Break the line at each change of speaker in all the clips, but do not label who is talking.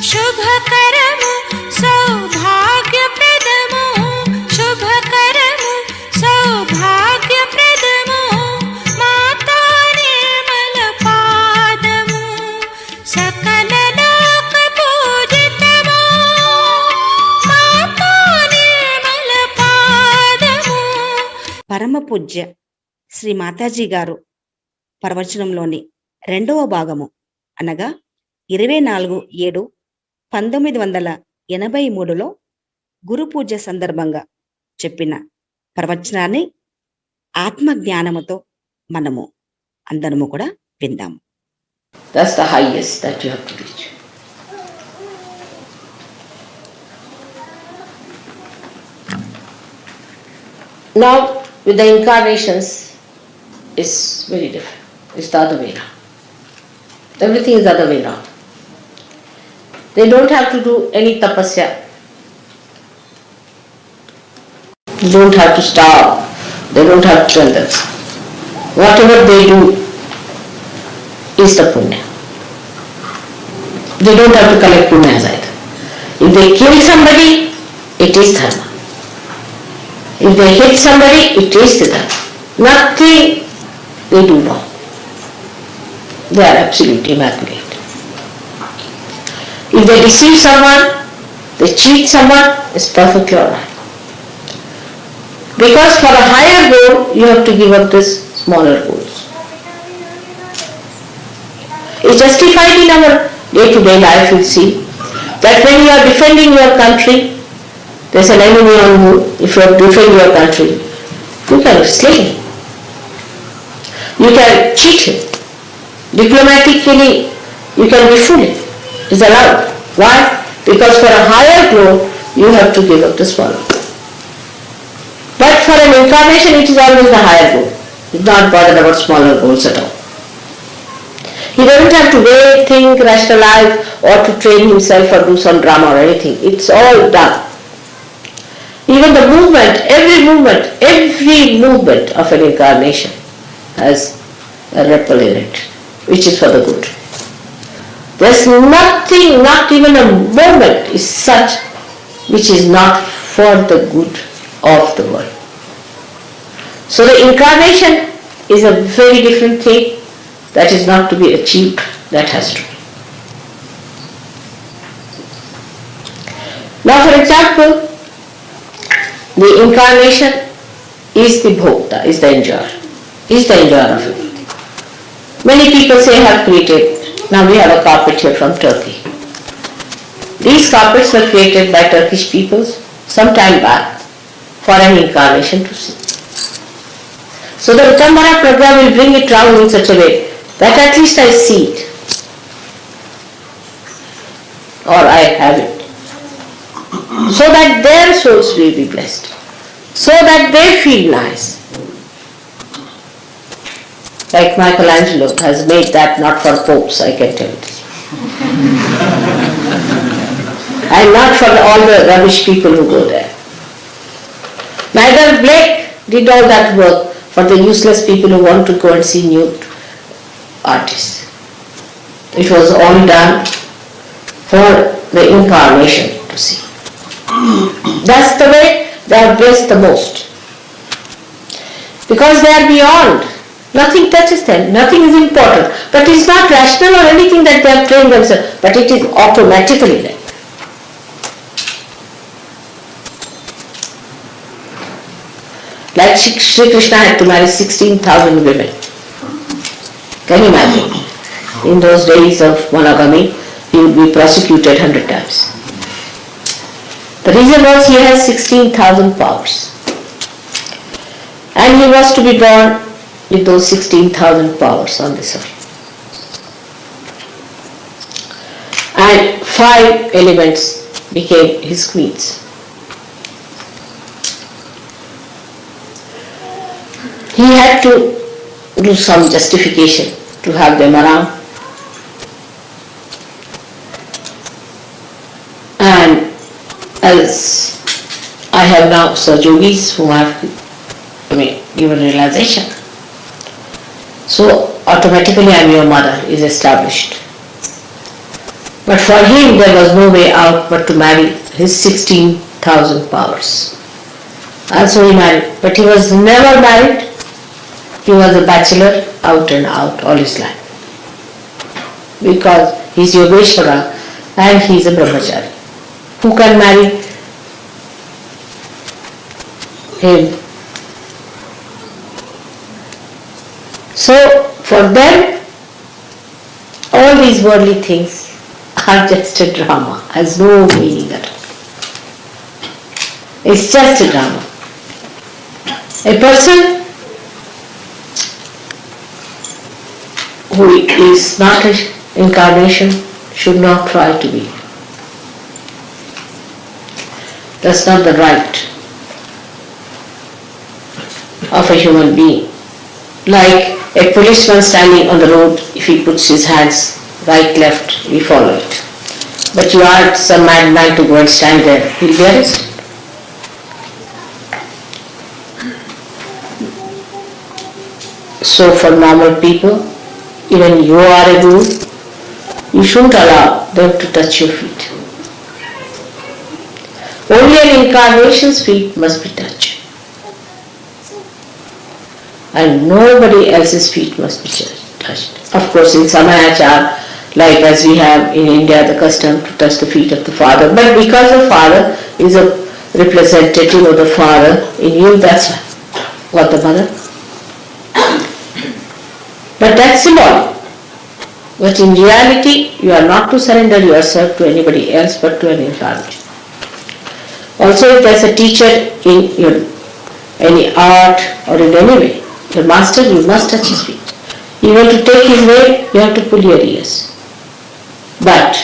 शुभकरमु सौभाग्यप्रदमु शुभकरमु सौभाग्यप्रदमु माता निर्मलपादमु सकललोकपूजितमु माता निर्मलपादमु. పరమ పూజ్య శ్రీ మాతాజీ గారు ప్రవచనంలోని 2వ భాగము అనగా 24/7/1983లో గురు పూజ సందర్భంగా చెప్పిన ప్రవచనాన్ని ఆత్మజ్ఞానముతో మనము అందరము కూడా విందాము.
That's the highest that you have to reach. Now with the incarnations is very different. It's the other way around. Everything is the other way around. They don't have to do any tapasya. They don't have to starve. They don't have to tell them. Whatever they do is the punya. They don't have to collect punyas either. If they kill somebody, it is dharma. If they hit somebody, it is dharma. Nothing they do wrong. They are absolutely immaculate. If they deceive someone, they cheat someone, it's perfectly alright. Because for a higher goal, you have to give up this smaller goals. It's justified in our day-to-day life, you see, that when you are defending your country, there's an enemy on you. If you are defending your country, you can slay him. You can cheat him. Diplomatically, you can befool him. It's allowed. Why? Because for a higher goal, you have to give up the smaller goal. But for an incarnation, it is always the higher goal. It's not bothered about smaller goals at all. He doesn't have to wait, think, rationalize, or to train himself or do some drama or anything. It's all done. Even the movement, every movement of an incarnation has a ripple in it, which is for the good. There's nothing, not even a moment is such which is not for the good of the world. So the incarnation is a very different thing that is not to be achieved, that has to be. Now for example, the incarnation is the bhokta, is the enjoyer of it. Many people say have created. Now we have a carpet here from Turkey. These carpets were created by Turkish peoples some time back for an incarnation to see. So the Uttamara program will bring it round in such a way that at least I see it. Or I have it. So that their souls will be blessed. So that they feel nice. Like Michelangelo has made that not for popes, I can tell you. And not for all the rubbish people who go there. Neither Blake did all that work for the useless people who want to go and see nude artists. It was all done for the incarnation to see. That's the way they are blessed the most. Because they are beyond. Nothing touches them, nothing is important. But it's not rational or anything that they have trained themselves, but it is automatically there. Like Sri Krishna had to marry 16,000 women. Can you imagine? In those days of monogamy, he would be prosecuted 100 times. The reason was he has 16,000 powers. And he was to be born with those 16,000 powers on this earth. And 5 elements became his queens. He had to do some justification to have them around. And as I have now Sahajayogis who have given realization. So automatically I am your mother is established. But for him there was no way out but to marry his 16,000 powers. And so he married. But he was never married. He was a bachelor out and out all his life. Because he is Yogeshwara and he is a brahmachari. Who can marry him? So for them, all these worldly things are just a drama, has no meaning at all. It's just a drama. A person who is not an incarnation should not try to be. That's not the right of a human being. Like a policeman standing on the road, if he puts his hands right, left, we follow it. But you ask some madman to go and stand there, he'll be arrested. So for normal people, even you are a guru, you shouldn't allow them to touch your feet. Only an incarnation's feet must be touched. And nobody else's feet must be touched. Of course, in Sahajayoga, like as we have in India the custom to touch the feet of the father, but because the father is a representative of the father in you, that's what the mother. But that's symbolic. But in reality, you are not to surrender yourself to anybody else but to an incarnation. Also, if there's a teacher in your any art or in any way, your master, you must touch his feet. You want to take his way, you have to pull your ears. But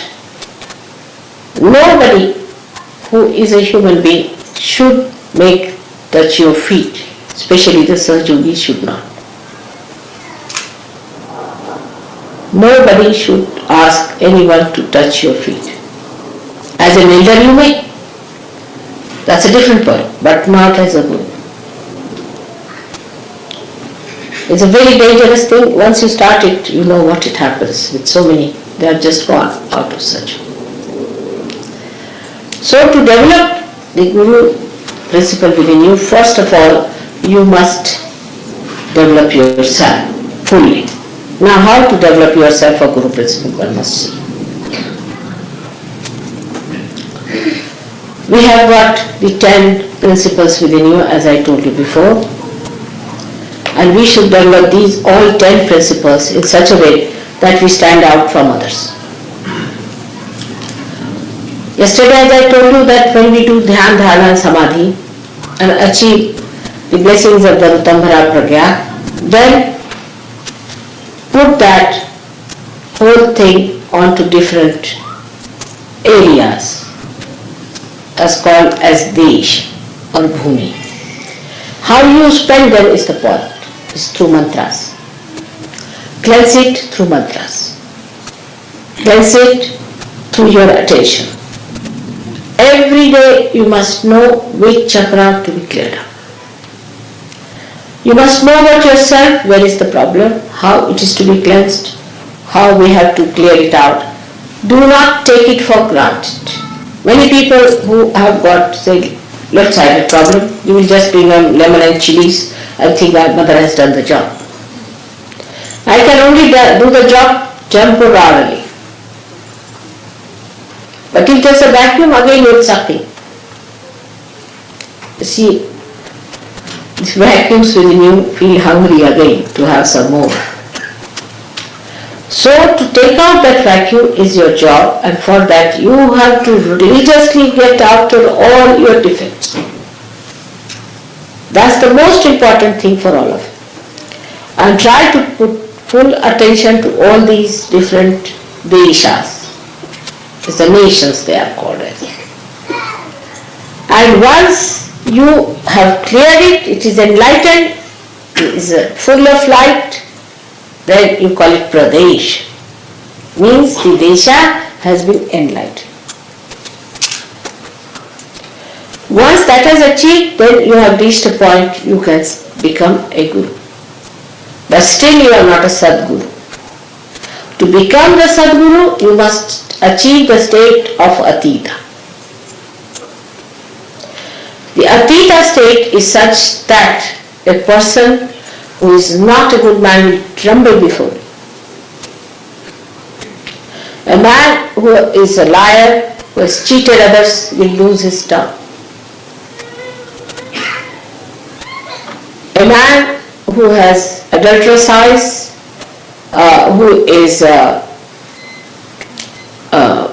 nobody who is a human being should make touch your feet, especially the Sahajayogi should not. Nobody should ask anyone to touch your feet. As an elder you may. That's a different point, but not as a guru. It's a very dangerous thing. Once you start it, you know what it happens with so many. They have just gone out of such. So to develop the guru principle within you, first of all, you must develop yourself fully. Now how to develop yourself for guru principle, one must see. We have got the 10 principles within you, as I told you before, and we should develop these all 10 principles in such a way that we stand out from others. Yesterday, as I told you, that when we do Dhyan, Dharana and Samadhi and achieve the blessings of the Utambhara Pragya, then put that whole thing onto different areas as called as Desh or Bhumi. How you spend them is the point, is through mantras. Cleanse it through mantras. Cleanse it through your attention. Every day you must know which chakra to be cleared up. You must know about yourself, where is the problem, how it is to be cleansed, how we have to clear it out. Do not take it for granted. Many people who have got, say, left-sided problem, you will just bring them lemon and chilies and think that mother has done the job. I can only do the job temporarily. But if there's a vacuum, again you're sucking. You see, these vacuums within you feel hungry again to have some more. So to take out that vacuum is your job, and for that you have to religiously get after all your defects. That's the most important thing for all of you. And try to put full attention to all these different deshas. It's the nations they are called as. And once you have cleared it, it is enlightened, it is full of light, then you call it Pradesh. Means the Desha has been enlightened. Once that has achieved, then you have reached a point you can become a guru. But still you are not a Sadguru. To become the Sadguru, you must achieve the state of Atita. The Atita state is such that a person who is not a good man will tremble before you. A man who is a liar, who has cheated others, will lose his tongue. A man who has adulterous eyes, who is a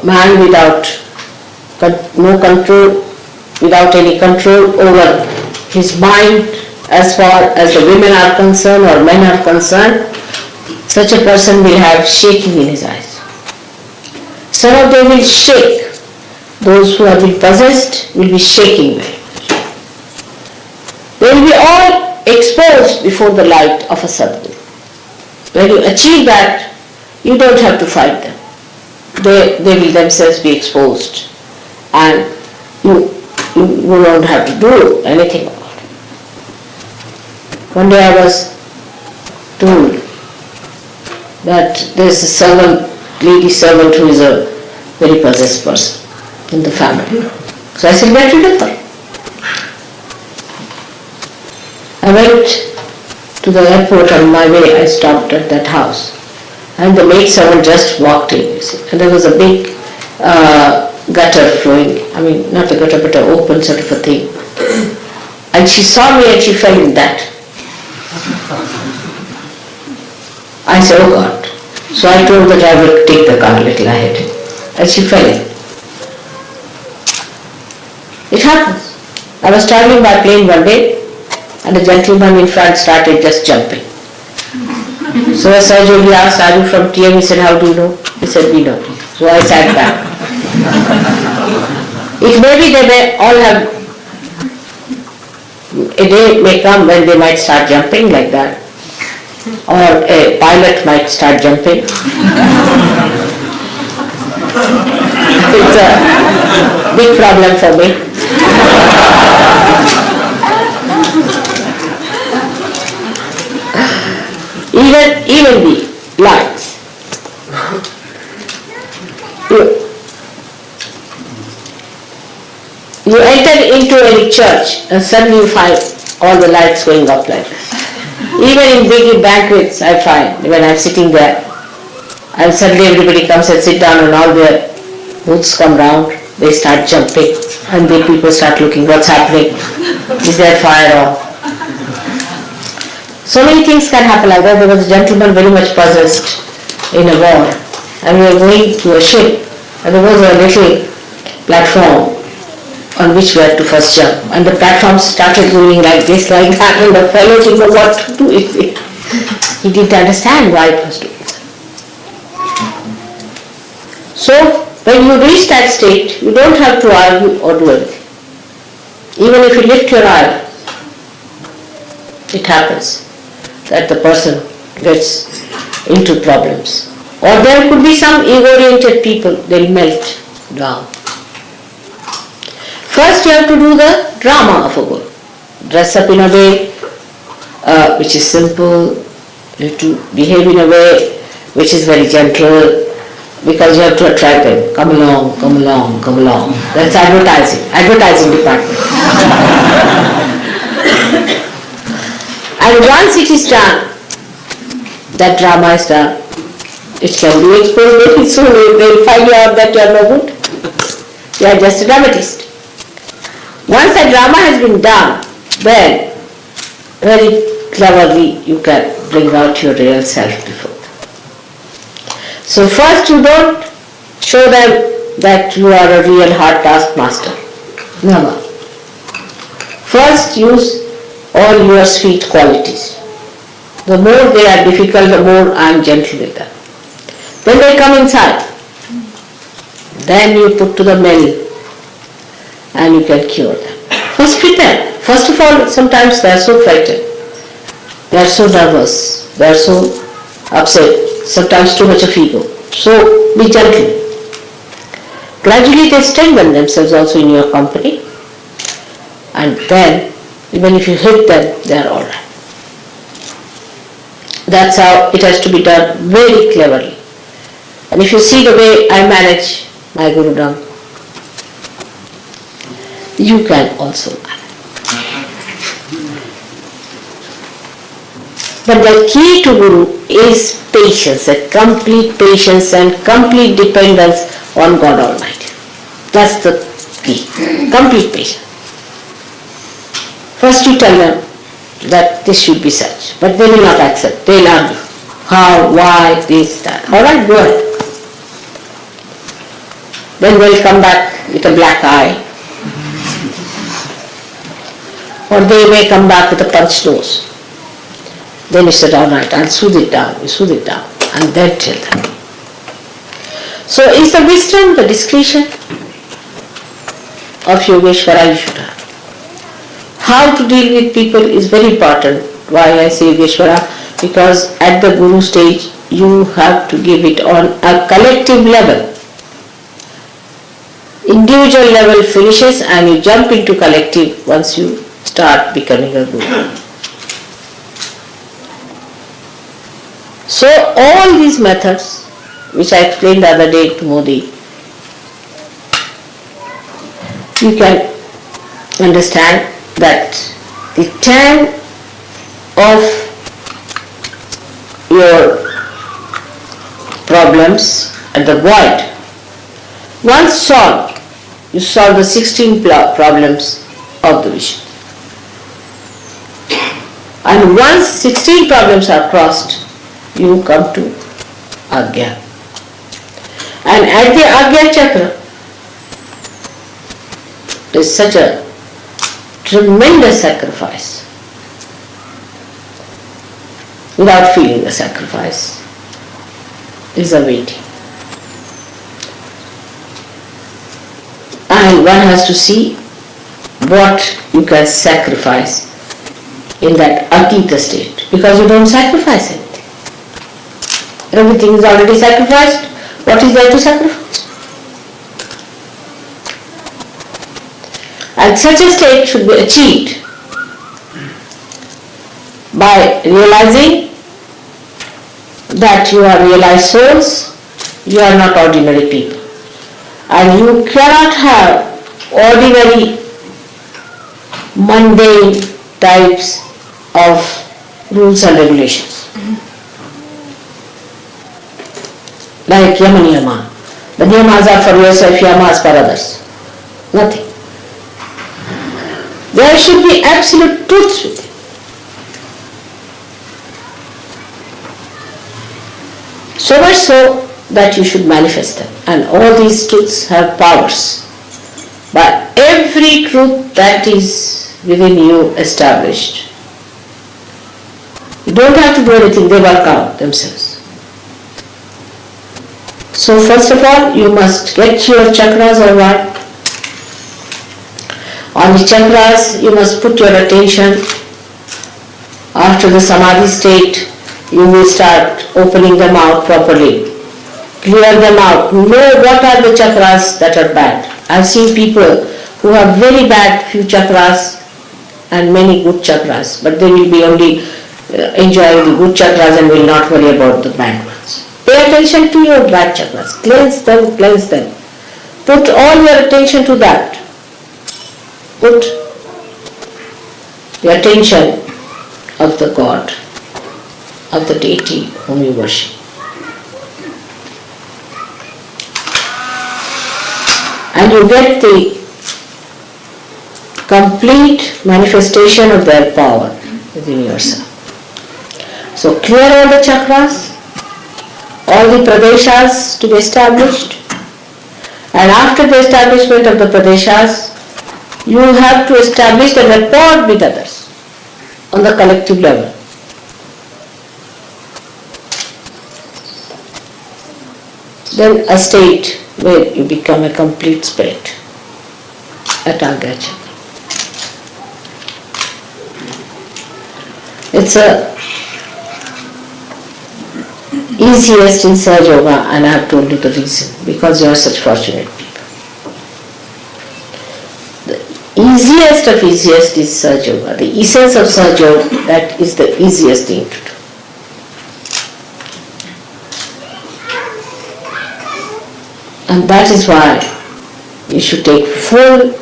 man without no control, without any control over his mind as far as the women are concerned or men are concerned, such a person will have shaking in his eyes. Some of them will shake. Those who have been possessed will be shaking very much. They will be all exposed before the light of a Sadguru. When you achieve that, you don't have to fight them. They will themselves be exposed, and you don't have to do anything about it. One day I was told that there is a servant, lady servant, who is a very possessed person in the family. So I said, get rid of her. I went to the airport. On my way I stopped at that house, and the maid servant just walked in, you see, and there was a big gutter flowing, not a gutter but an open sort of a thing, and she saw me and she fell in that. I said, oh God. So I told the driver to take the car a little ahead, and she fell in. It happens. I was traveling by plane one day, and a gentleman in front started just jumping. So Sahajayoga asked, are you from TM? He said, how do you know? He said, we know. So I sat back. It may be they may all have, a day may come when they might start jumping like that, or a pilot might start jumping. It's a big problem for me. Even the lights. You enter into any church and suddenly you find all the lights going up like this. Even in big banquets I find, when I'm sitting there, and suddenly everybody comes and sit down and all their booths come round, they start jumping, and the people start looking, what's happening? Is there fire on? So many things can happen like that. There was a gentleman very much possessed in a war, and we were going to a ship, and there was a little platform on which we had to first jump, and the platform started moving like this, like that, and the fellow didn't know what to do with it. He didn't understand why it was doing so. So when you reach that state, you don't have to argue or do anything. Even if you lift your eye, it happens that the person gets into problems. Or there could be some ego-oriented people, they'll melt down. First you have to do the drama of a guru. Dress up in a way which is simple, you have to behave in a way which is very gentle, because you have to attract them. Come along, come along, come along. That's advertising department. And once it is done, that drama is done, it can be exposed very soon. They will find out that you are no good. You are just a dramatist. Once the drama has been done, then very cleverly you can bring out your real self before them. So first you don't show them that you are a real hard taskmaster. Never. First use all your sweet qualities. The more they are difficult, the more I am gentle with them. Then they come inside. Then you put to the mill and you can cure them. First prepare. First of all, sometimes they are so frightened. They are so nervous. They are so upset. Sometimes too much of ego. So be gentle. Gradually they strengthen themselves also in your company. And then, even if you hit them, they are all right. That's how it has to be done very cleverly. And if you see the way I manage my Gurudom, you can also manage. But the key to Guru is patience, a complete patience and complete dependence on God Almighty. That's the key, complete patience. First you tell them that this should be such, but they will not accept, they will argue. How, why, this, that. Alright, go ahead. Then they will come back with a black eye. Or they may come back with a punched nose. Then you said, alright, I'll soothe it down, you soothe it down, and then tell them. So is the wisdom, the discretion of Yogeshwara you should have. How to deal with people is very important. Why I say Yogeshwara? Because at the Guru stage, you have to give it on a collective level. Individual level finishes and you jump into collective once you start becoming a Guru. So all these methods, which I explained the other day to Modi, you can understand that the time of your problems at the void, once solved, you solve the 16 problems of the vision. And once 16 problems are crossed, you come to Agya. And at the Agya chakra, there is such a tremendous sacrifice. Without feeling the sacrifice is a waiting. And one has to see what you can sacrifice in that Atita state, because you don't sacrifice anything. Everything is already sacrificed. What is there to sacrifice? And such a state should be achieved by realizing that you are realized souls, you are not ordinary people. And you cannot have ordinary, mundane types of rules and regulations. Like Yama Niyama. The niyamas are for yourself, yamas for others. Nothing. There should be absolute truth with it. So much so that you should manifest them. And all these truths have powers. But every truth that is within you established, you don't have to do anything, they work out themselves. So first of all, you must get your chakras all right. On the chakras, you must put your attention. After the samadhi state, you will start opening them out properly. Clear them out. Know what are the chakras that are bad. I've seen people who have very bad few chakras and many good chakras, but they will be only enjoying the good chakras and will not worry about the bad ones. Pay attention to your bad chakras. Cleanse them, cleanse them. Put all your attention to that. Put the attention of the God, of the deity whom you worship. And you get the complete manifestation of their power within yourself. So clear all the chakras, all the pradeshas to be established, and after the establishment of the pradeshas, you have to establish the rapport with others on the collective level. Then a state where you become a complete spirit at Agya Chakra. It's the easiest in Sahajayoga, and I have told you the reason, because you are such fortunate people. The easiest of easiest is Sahajayoga. The essence of Sahajayoga, that is the easiest thing to do. And that is why you should take full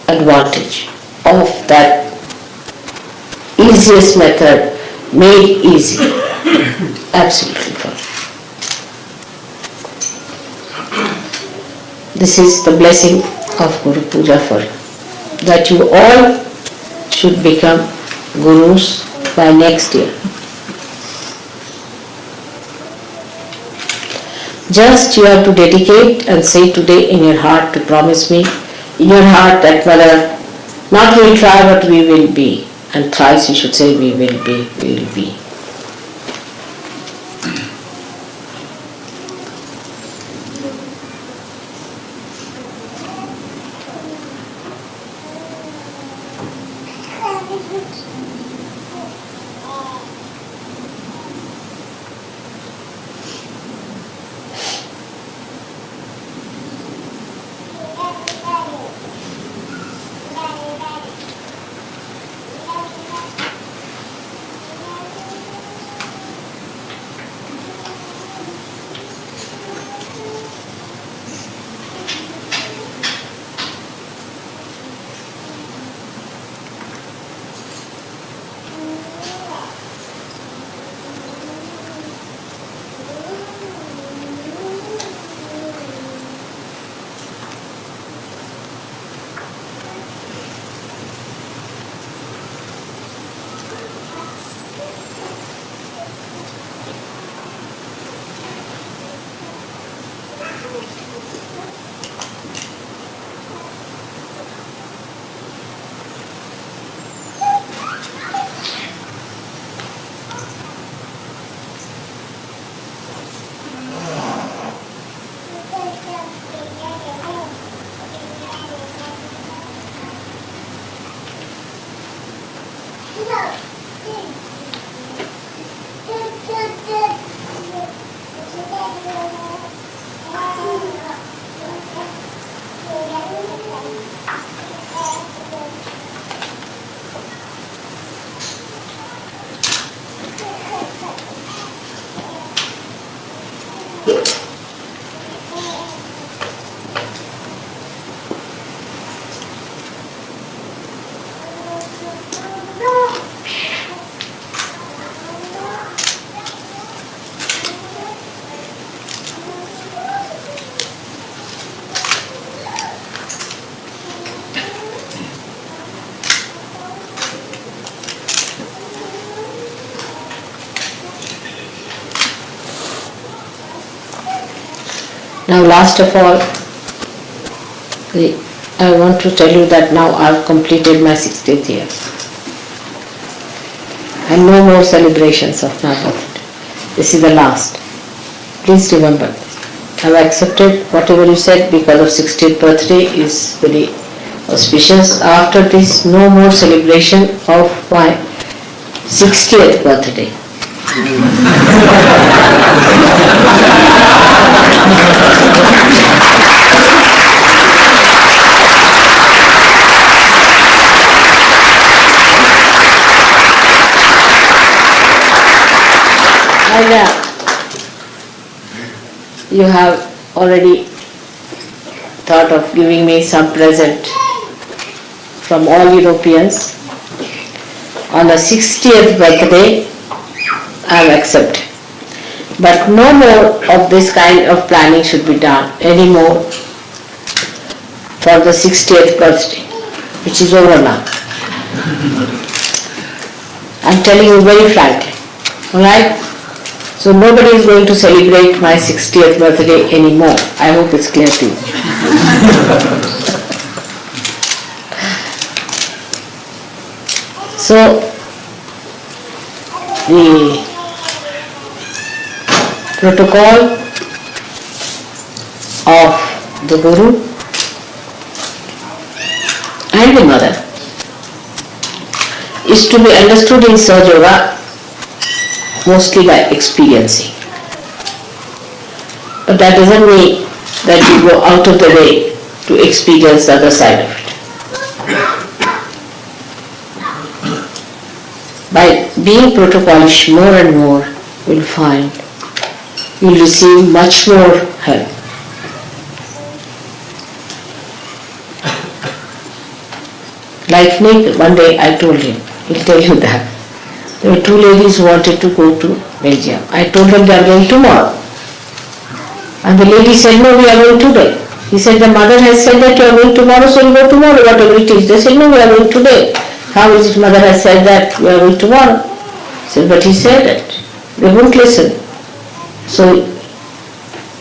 advantage of that easiest method made easy. Absolutely fine. This is the blessing of Guru Puja for you, that you all should become gurus by next year. Just you have to dedicate and say today in your heart to promise me, in your heart that Mother, not we will try but we will be. And thrice you should say we will be, we will be. Now last of all, I want to tell you that now I have completed my 60th year. And no more celebrations of my birthday. This is the last. Please remember, I have accepted whatever you said because of 60th birthday is very auspicious. After this, no more celebration of my 60th birthday. And you have already thought of giving me some present from all Europeans. On the 60th birthday, I have accepted. But no more of this kind of planning should be done anymore for the 60th birthday, which is over now. I'm telling you very frankly, alright? So nobody is going to celebrate my 60th birthday anymore. I hope it's clear to you. So the protocol of the Guru and the Mother is to be understood in Sahajayoga mostly by experiencing. But that doesn't mean that you go out of the way to experience the other side of it. By being protocolish more and more, you'll find you'll receive much more help. Like Nick, one day I told him, he'll tell you that. There were two ladies who wanted to go to Belgium. I told them they are going tomorrow. And the lady said, no, we are going today. He said, the mother has said that you are going tomorrow, so you go tomorrow, whatever it is. They said, no, we are going today. How is it mother has said that we are going tomorrow? He said, but he said it. They wouldn't listen. So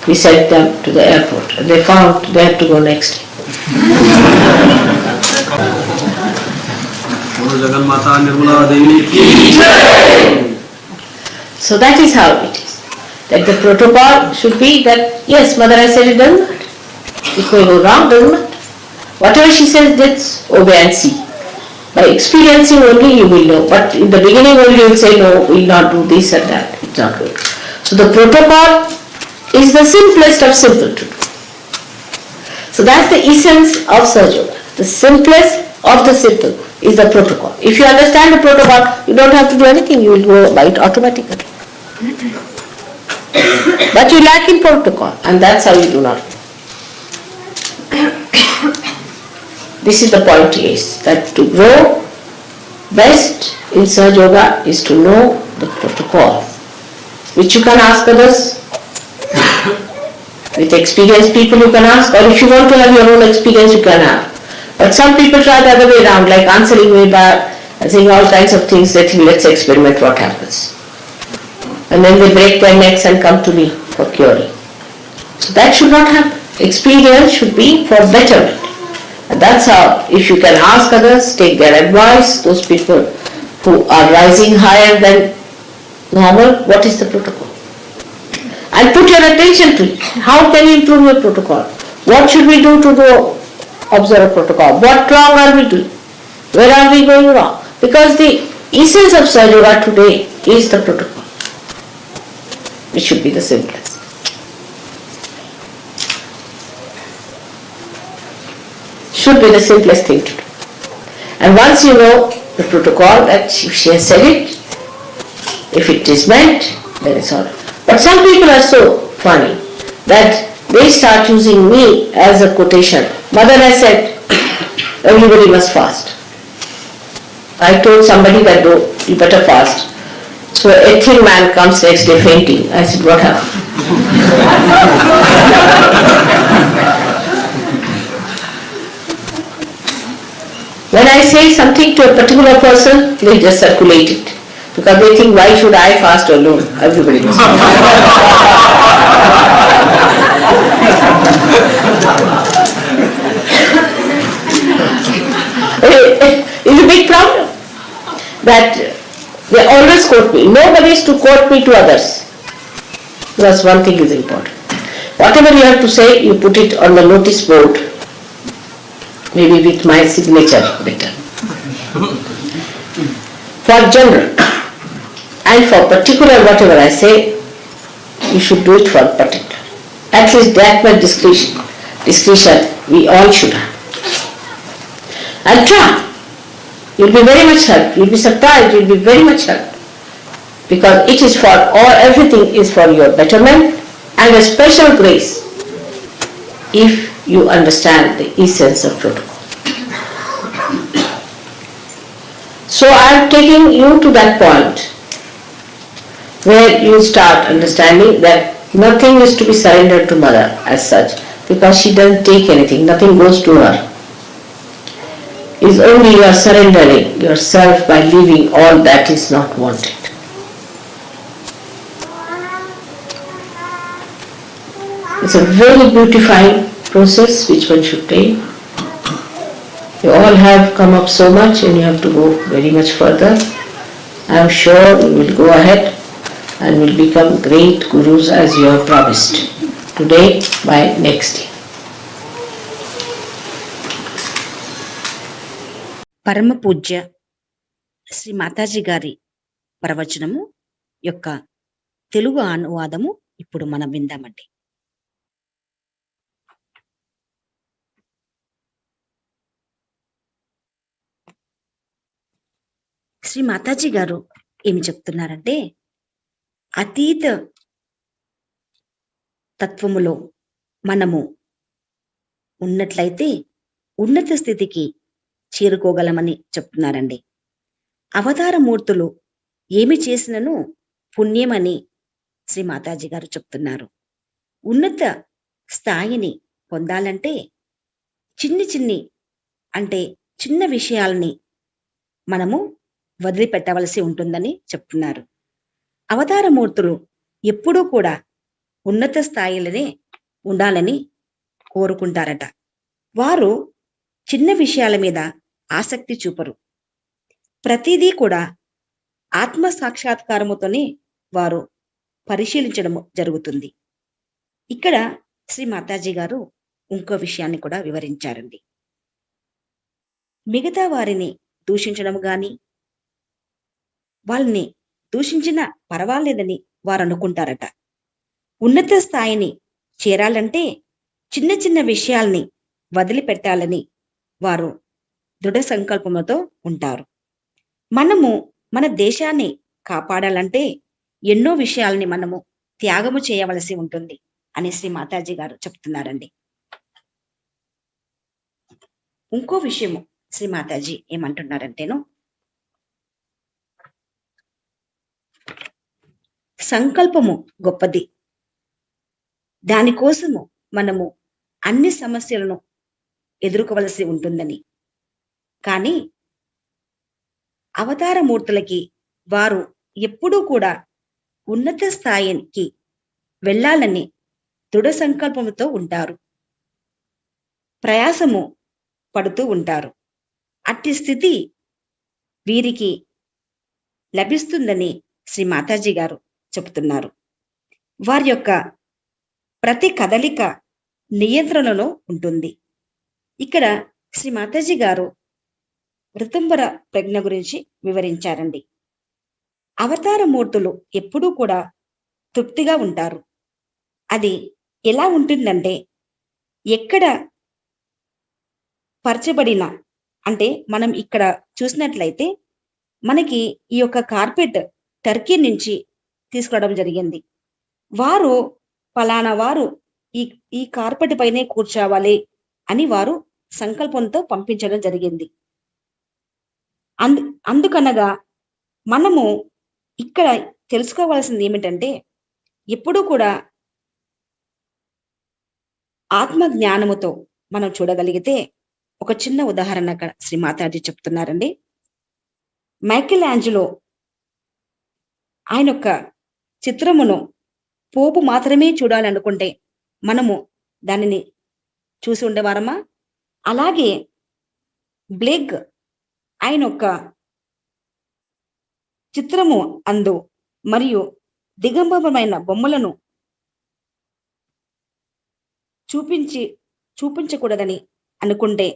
we sent them to the airport and they found they had to go next day. So that is how it is. That the protocol should be that, yes, mother has said it, doesn't matter. It may go wrong, doesn't matter. Whatever she says, let's obey and see. By experiencing only you will know. But in the beginning only you will say, no, we will not do this and that. It's not good. So the protocol is the simplest of simple to do. So that's the essence of Sahajayoga. The simplest of the simple is the protocol. If you understand the protocol, you don't have to do anything, you will go by it automatically. But you lack in protocol, and that's how you do not. This is the point is that to grow best in Sahajayoga is to know the protocol, which you can ask others. With experienced people you can ask, or if you want to have your own experience you can have. But some people try the other way around, like answering way back and saying all kinds of things that let's experiment what happens. And then they break their necks and come to me for curing. So that should not happen. Experience should be for betterment. And that's how, if you can ask others, take their advice, those people who are rising higher than normal, what is the protocol? And put your attention to it. How can you improve your protocol? What should we do to observe a protocol? What wrong are we doing? Where are we going wrong? Because the essence of Sahajayoga today is the protocol. It should be the simplest. Should be the simplest thing to do. And once you know the protocol, that if she has said it, if it is meant, then it's all right. But some people are so funny that they start using me as a quotation. Mother has said, everybody must fast. I told somebody that you better fast. So a thin man comes next day fainting. I said, what happened? When I say something to a particular person, they just circulate it. Because they think, why should I fast alone? Everybody must fast. It's a big problem that they always quote me. Nobody is to quote me to others. Because one thing is important. Whatever you have to say, you put it on the notice board. Maybe with my signature better. For general. And for particular, whatever I say, you should do it for particular. At least that much discretion we all should have. And try. You'll be very much helped. You'll be surprised. You'll be very much helped. Because it is for all, everything is for your betterment and a special grace if you understand the essence of protocol. So I am taking you to that point where you start understanding that nothing is to be surrendered to mother as such, because she doesn't take anything, nothing goes to her. It's only you are surrendering yourself by leaving all that is not wanted. It's a very beautifying process which one should take. You all have come up so much and you have to go very much further. I am sure you will go ahead and will become great gurus as you have promised. Today, by next year.
పరమ పూజ్య శ్రీ మాతాజీ గారి ప్రవచనము యొక్క తెలుగు అనువాదము ఇప్పుడు మనం విందామండి. శ్రీ మాతాజీ గారు ఏమి చెప్తున్నారంటే, అతీత తత్వములో మనము ఉన్నట్లయితే ఉన్నత స్థితికి చేరుకోగలమని చెప్తున్నారండి. అవతారమూర్తులు ఏమి చేసినను పుణ్యమని శ్రీ మాతాజీ గారు చెప్తున్నారు. ఉన్నత స్థాయిని పొందాలంటే చిన్ని అంటే చిన్న విషయాల్ని మనము వదిలిపెట్టవలసి ఉంటుందని చెప్తున్నారు. అవతారమూర్తులు ఎప్పుడూ కూడా ఉన్నత స్థాయిలోనే ఉండాలని కోరుకుంటారట. వారు చిన్న విషయాల మీద ఆసక్తి చూపరు. ప్రతిదీ కూడా ఆత్మ సాక్షాత్కారముతోనే వారు పరిశీలించడం జరుగుతుంది. ఇక్కడ శ్రీ మాతాజీ గారు ఇంకో విషయాన్ని కూడా వివరించారండి. మిగతా వారిని దూషించడం గాని, వాళ్ళని దూషించినా పర్వాలేదని వారు అనుకుంటారట. ఉన్నత స్థాయిని చేరాలంటే చిన్న విషయాల్ని వదిలిపెట్టాలని వారు దృఢ సంకల్పంతో ఉంటారు. మనము మన దేశాన్ని కాపాడాలంటే ఎన్నో విషయాల్ని మనము త్యాగము చేయవలసి ఉంటుంది అని శ్రీ మాతాజీ గారు చెప్తున్నారండి. ఇంకో విషయము శ్రీ మాతాజీ ఏమంటున్నారంటేను, సంకల్పము గొప్పది. దానికోసము మనము అన్ని సమస్యలను ఎదుర్కోవలసి ఉంటుందని. కానీ అవతారమూర్తులకి వారు ఎప్పుడూ కూడా ఉన్నత స్థాయికి వెళ్ళాలని దృఢ సంకల్పంతో ఉంటారు. ప్రయాసము పడుతూ ఉంటారు. అట్టి స్థితి వీరికి లభిస్తుందని శ్రీ మాతాజీ గారు చెబుతున్నారు. వారి యొక్క ప్రతి కదలిక నియంత్రణలో ఉంటుంది. ఇక్కడ శ్రీ మాతాజీ గారు ఋతుంబర ప్రజ్ఞ గురించి వివరించారండి. అవతారమూర్తులు ఎప్పుడూ కూడా తృప్తిగా ఉంటారు. అది ఎలా ఉంటుందంటే, ఎక్కడ పరచబడిన అంటే మనం ఇక్కడ చూసినట్లయితే మనకి ఈ యొక్క కార్పెట్ టర్కీ నుంచి తీసుకురావడం జరిగింది. వారు ఫలానా వారు ఈ కార్పెట్ పైనే కూర్చోవాలి అని వారు సంకల్పంతో పంపించడం జరిగింది. అందుకనగా మనము ఇక్కడ తెలుసుకోవాల్సింది ఏమిటంటే, ఎప్పుడూ కూడా ఆత్మ జ్ఞానముతో మనం చూడగలిగితే, ఒక చిన్న ఉదాహరణ అక్కడ శ్రీ మాతాజీ చెప్తున్నారండి. మైకేల్ ఆంజెలో ఆయన యొక్క చిత్రమును పోపు మాత్రమే చూడాలనుకుంటే మనము దానిని చూసి ఉండేవారమా? అలాగే బ్లేక్ ఆయన యొక్క చిత్రము అందు మరియు దిగంబరమైన బొమ్మలను చూపించకూడదని అనుకుంటే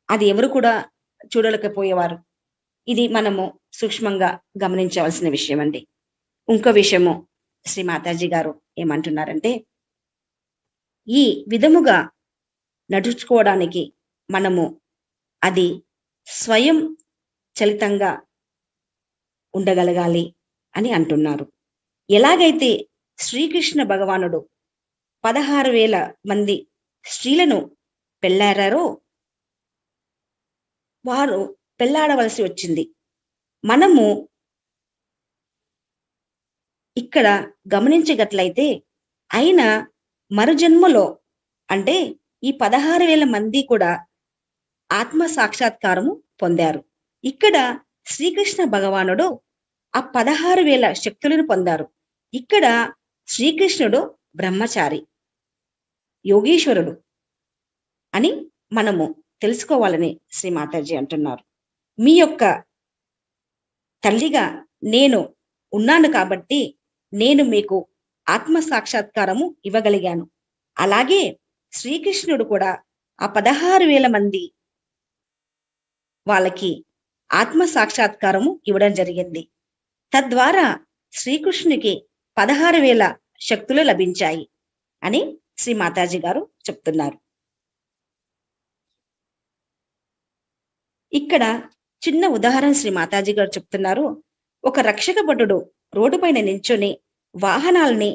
అది ఎవరు కూడా చూడలేకపోయేవారు. ఇది మనము సూక్ష్మంగా గమనించవలసిన విషయం అండి. ఇంకో విషయము శ్రీ మాతాజీ గారు ఏమంటున్నారంటే, ఈ విధముగా నడుచుకోవడానికి మనము అది స్వయం చలితంగా ఉండగలగాలి అని అంటున్నారు. ఎలాగైతే శ్రీకృష్ణ భగవానుడు 16,000 మంది స్త్రీలను పెళ్లారారో వారు పెళ్లాడవలసి వచ్చింది. మనము ఇక్కడ గమనించగట్లయితే ఆయన మరుజన్మలో అంటే ఈ 16,000 మంది కూడా ఆత్మ సాక్షాత్కారము పొందారు. ఇక్కడ శ్రీకృష్ణ భగవానుడు ఆ 16,000 శక్తులను పొందారు. ఇక్కడ శ్రీకృష్ణుడు బ్రహ్మచారి, యోగీశ్వరుడు అని మనము తెలుసుకోవాలని శ్రీ మాతాజీ అంటున్నారు. మీ యొక్క తల్లిగా నేను ఉన్నాను కాబట్టి నేను మీకు ఆత్మ సాక్షాత్కారము ఇవ్వగలిగాను. అలాగే శ్రీకృష్ణుడు కూడా ఆ 16,000 మంది వాళ్ళకి ఆత్మ సాక్షాత్కారము ఇవ్వడం జరిగింది. తద్వారా శ్రీకృష్ణునికి 16,000 శక్తులు లభించాయి అని శ్రీ మాతాజీ గారు చెప్తున్నారు. ఇక్కడ చిన్న ఉదాహరణ శ్రీ మాతాజీ గారు చెప్తున్నారు. ఒక రక్షక భటుడు రోడ్డు పైన నిల్చొని వాహనాలని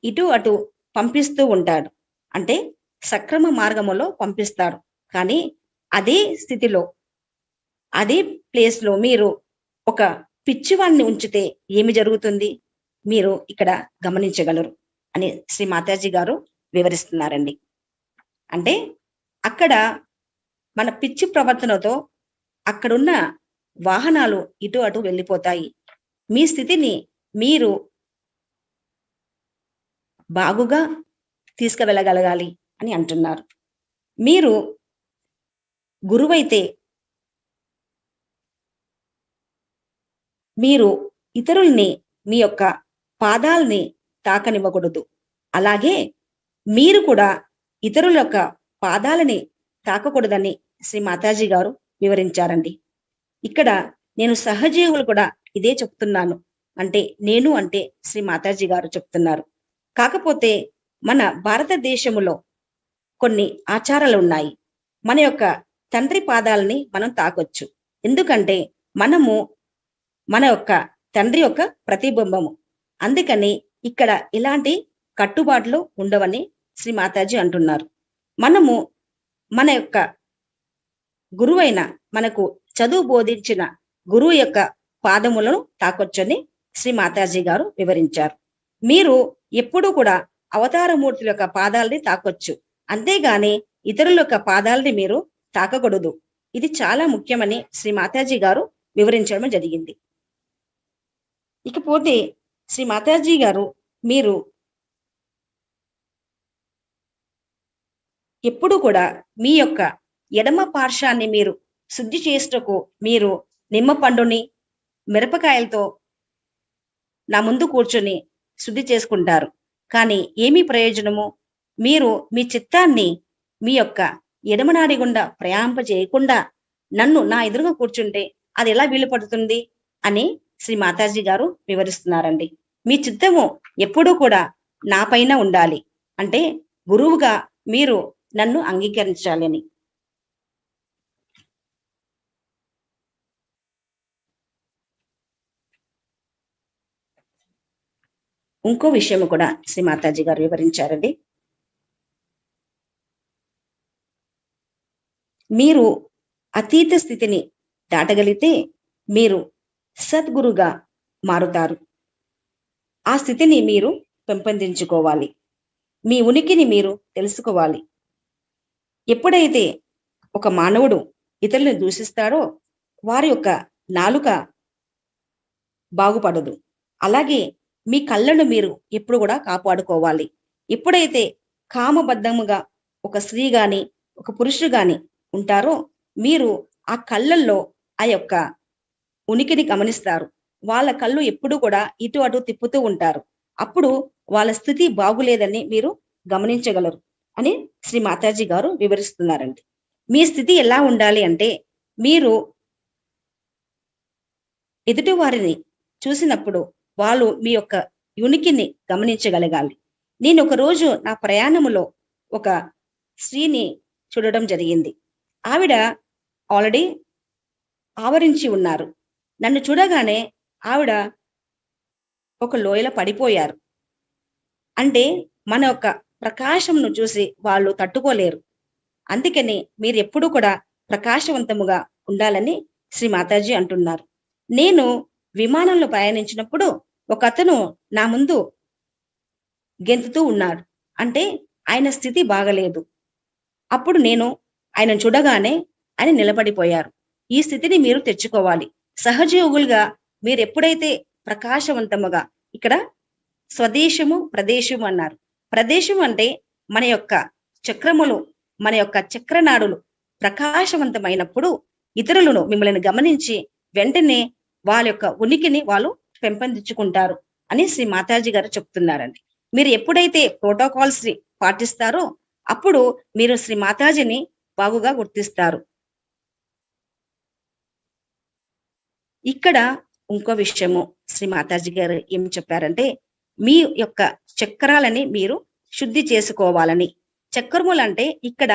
ఇటు అటు పంపిస్తూ ఉంటాడు. అంటే సక్రమ మార్గములో పంపిస్తారు. కానీ అదే స్థితిలో, అదే ప్లేస్‌లో మీరు ఒక పిచ్చివాడిని ఉంచితే ఏమి జరుగుతుంది? మీరు ఇక్కడ గమనించగలరు అని శ్రీ మాతాజీ గారు వివరిస్తున్నారండి. అంటే అక్కడ మన పిచ్చి ప్రవర్తనతో అక్కడున్న వాహనాలు ఇటు అటు వెళ్ళిపోతాయి. మీ స్థితిని మీరు బాగుగా తీసుకువెళ్ళగలగాలి అని అంటున్నారు. మీరు గురువైతే మీరు ఇతరుల్ని మీ యొక్క పాదాల్ని తాకనివ్వకూడదు. అలాగే మీరు కూడా ఇతరుల యొక్క పాదాలని తాకకూడదని శ్రీ మాతాజీ గారు వివరించారండి. ఇక్కడ నేను సహజీవులు కూడా ఇదే చెప్తున్నాను. అంటే శ్రీ మాతాజీ గారు చెప్తున్నారు. కాకపోతే మన భారతదేశములో కొన్ని ఆచారాలున్నాయి. మన యొక్క తండ్రి పాదాలని మనం తాకొచ్చు. ఎందుకంటే మనము మన యొక్క తండ్రి యొక్క ప్రతిబింబము. అందుకని ఇక్కడ ఇలాంటి కట్టుబాట్లు ఉండవని శ్రీ మాతాజీ అంటున్నారు. మనము మన యొక్క గురువైన మనకు చదువు బోధించిన గురువు యొక్క పాదములను తాకొచ్చని శ్రీ మాతాజీ గారు వివరించారు. మీరు ఎప్పుడూ కూడా అవతారమూర్తుల యొక్క పాదాలని తాకొచ్చు. అంతేగాని ఇతరుల యొక్క పాదాలని మీరు తాకకూడదు. ఇది చాలా ముఖ్యమని శ్రీ మాతాజీ గారు వివరించడం జరిగింది. ఇకపోతే శ్రీ మాతాజీ గారు మీరు ఎప్పుడు కూడా మీ యొక్క ఎడమ పార్శ్వాన్ని మీరు శుద్ధి చేయుటకు మీరు నిమ్మ పండుని మిరపకాయలతో నా ముందు కూర్చొని శుద్ధి చేసుకుంటారు. కానీ ఏమీ ప్రయోజనము? మీరు మీ చిత్తాన్ని మీ యొక్క ఎడమనాడి గుండా ప్రయాణింపజేయకుండా నన్ను నా ఎదురుగా కూర్చుంటే అది ఎలా వీలు పడుతుంది అని శ్రీ మాతాజీ గారు వివరిస్తున్నారండి. మీ చిత్తము ఎప్పుడూ కూడా నా పైన ఉండాలి. అంటే గురువుగా మీరు నన్ను అంగీకరించాలని. ఇంకో విషయం కూడా శ్రీ మాతాజీ గారు వివరించారండి. మీరు అతీత స్థితిని దాటగలిగితే మీరు సద్గురుగా మారుతారు. ఆ స్థితిని మీరు పెంపొందించుకోవాలి. మీ ఉనికిని మీరు తెలుసుకోవాలి. ఎప్పుడైతే ఒక మానవుడు ఇతరులను దూషిస్తాడో వారి యొక్క నాలుక బాగుపడదు. అలాగే మీ కళ్ళను మీరు ఎప్పుడు కూడా కాపాడుకోవాలి. ఎప్పుడైతే కామబద్ధముగా ఒక స్త్రీ గాని ఒక పురుషుడు గాని ఉంటారో మీరు ఆ కళ్ళల్లో ఆ యొక్క ఉనికిని గమనిస్తారు. వాళ్ళ కళ్ళు ఎప్పుడు కూడా ఇటు అటు తిప్పుతూ ఉంటారు. అప్పుడు వాళ్ళ స్థితి బాగులేదని మీరు గమనించగలరు అని శ్రీ మాతాజీ గారు వివరిస్తున్నారండి. మీ స్థితి ఎలా ఉండాలి అంటే మీరు ఎదుటి వారిని చూసినప్పుడు వాళ్ళు మీ యొక్క ఉనికిని గమనించగలగాలి. నేను ఒక రోజు నా ప్రయాణములో ఒక స్త్రీని చూడడం జరిగింది. ఆవిడ ఆల్రెడీ ఆవరించి ఉన్నారు. నన్ను చూడగానే ఆవిడ ఒక లోయలో పడిపోయారు. అంటే మన యొక్క ప్రకాశంను చూసి వాళ్ళు తట్టుకోలేరు. అందుకని మీరు ఎప్పుడు కూడా ప్రకాశవంతముగా ఉండాలని శ్రీ మాతాజీ అంటున్నారు. నేను విమానంలో ప్రయాణించినప్పుడు ఒక అతను నా ముందు గెంతుతూ ఉన్నాడు. అంటే ఆయన స్థితి బాగలేదు. అప్పుడు నేను ఆయనను చూడగానే ఆయన నిలబడిపోయారు. ఈ స్థితిని మీరు తెచ్చుకోవాలి. సహజయోగులుగా మీరు ఎప్పుడైతే ప్రకాశవంతముగా ఇక్కడ స్వదేశము ప్రదేశము అన్నారు. ప్రదేశం అంటే మన యొక్క చక్రములు, మన యొక్క చక్రనాడులు ప్రకాశవంతమైనప్పుడు ఇతరులను మిమ్మల్ని గమనించి వెంటనే వాళ్ళ యొక్క ఉనికిని వాళ్ళు పెంపొందించుకుంటారు అని శ్రీ మాతాజీ గారు చెప్తున్నారండి. మీరు ఎప్పుడైతే ప్రోటోకాల్స్ పాటిస్తారో అప్పుడు మీరు శ్రీ మాతాజీని బాగుగా గుర్తిస్తారు. ఇక్కడ ఇంకో విషయము శ్రీ మాతాజీ గారు ఏం చెప్పారంటే మీ యొక్క చక్రాలని మీరు శుద్ధి చేసుకోవాలని. చక్రములు అంటే ఇక్కడ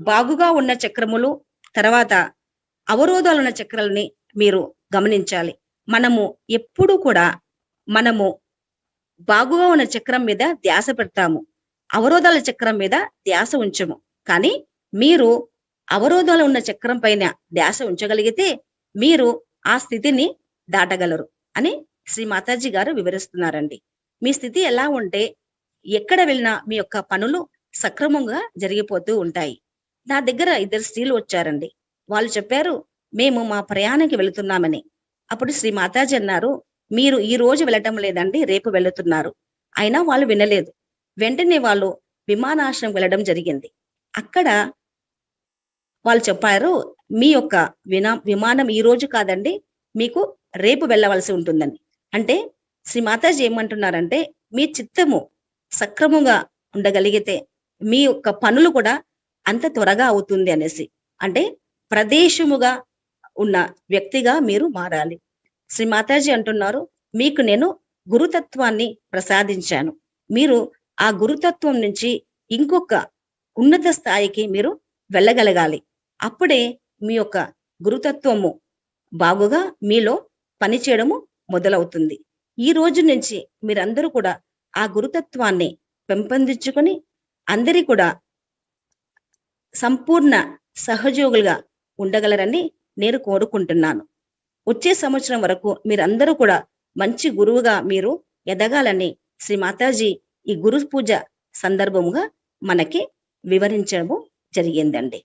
బాగుగా ఉన్న చక్రములు, తర్వాత అవరోధాలు ఉన్న చక్రాలని మీరు గమనించాలి. మనము ఎప్పుడు కూడా మనము బాగుగా ఉన్న చక్రం మీద ధ్యాస పెడతాము, అవరోధాల చక్రం మీద ధ్యాస ఉంచము. కానీ మీరు అవరోధాలు ఉన్న చక్రం పైన ధ్యాస ఉంచగలిగితే మీరు ఆ స్థితిని దాటగలరు అని శ్రీ మాతాజీ గారు వివరిస్తున్నారండి. మీ స్థితి ఎలా ఉంటే ఎక్కడ వెళ్ళినా మీ యొక్క పనులు సక్రమంగా జరిగిపోతూ ఉంటాయి. నా దగ్గర 2 స్త్రీలు వచ్చారండి. వాళ్ళు చెప్పారు, మేము మా ప్రయాణానికి వెళుతున్నామని. అప్పుడు శ్రీ మాతాజీ అన్నారు, మీరు ఈ రోజు వెళ్ళటం లేదండి, రేపు వెళుతున్నారు. అయినా వాళ్ళు వినలేదు. వెంటనే వాళ్ళు విమానాశ్రయం వెళ్ళడం జరిగింది. అక్కడ వాళ్ళు చెప్పారు, మీ యొక్క విమానం ఈ రోజు కాదండి, మీకు రేపు వెళ్ళవలసి ఉంటుందని. అంటే శ్రీ మాతాజీ ఏమంటున్నారంటే, మీ చిత్తము సక్రమంగా ఉండగలిగితే మీ యొక్క పనులు కూడా అంత త్వరగా అవుతుంది అనేసి. అంటే ప్రదేశముగా ఉన్న వ్యక్తిగా మీరు మారాలి. శ్రీ మాతాజీ అంటున్నారు, మీకు నేను గురుతత్వాన్ని ప్రసాదించాను. మీరు ఆ గురుతత్వం నుంచి ఇంకొక ఉన్నత స్థాయికి మీరు వెళ్ళగలగాలి. అప్పుడే మీ యొక్క గురుతత్వము బాగుగా మీలో పనిచేయడము మొదలవుతుంది. ఈ రోజు నుంచి మీరందరూ కూడా ఆ గురుతత్వాన్ని పెంపొందించుకొని అందరి కూడా సంపూర్ణ సహయోగులుగా ఉండగలరని నేను కోరుకుంటున్నాను. వచ్చే సంవత్సరం వరకు మీరందరూ కూడా మంచి గురువుగా మీరు ఎదగాలని శ్రీ మాతాజీ ఈ గురు పూజ సందర్భముగా మనకి వివరించడము జరిగిందండి.